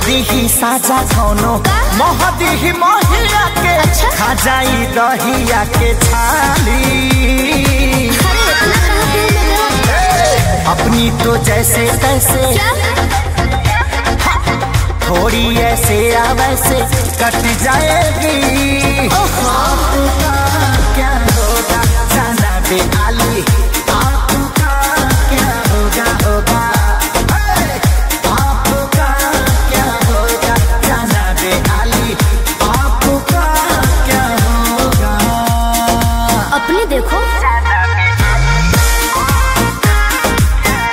दी साजा कौनो मोह दी मोहिया के खा जाई दहिया के छाली। अपनी तो जैसे तैसे थोड़ी ऐसे या वैसे कट जाएगी। क्या होगा जाना दे।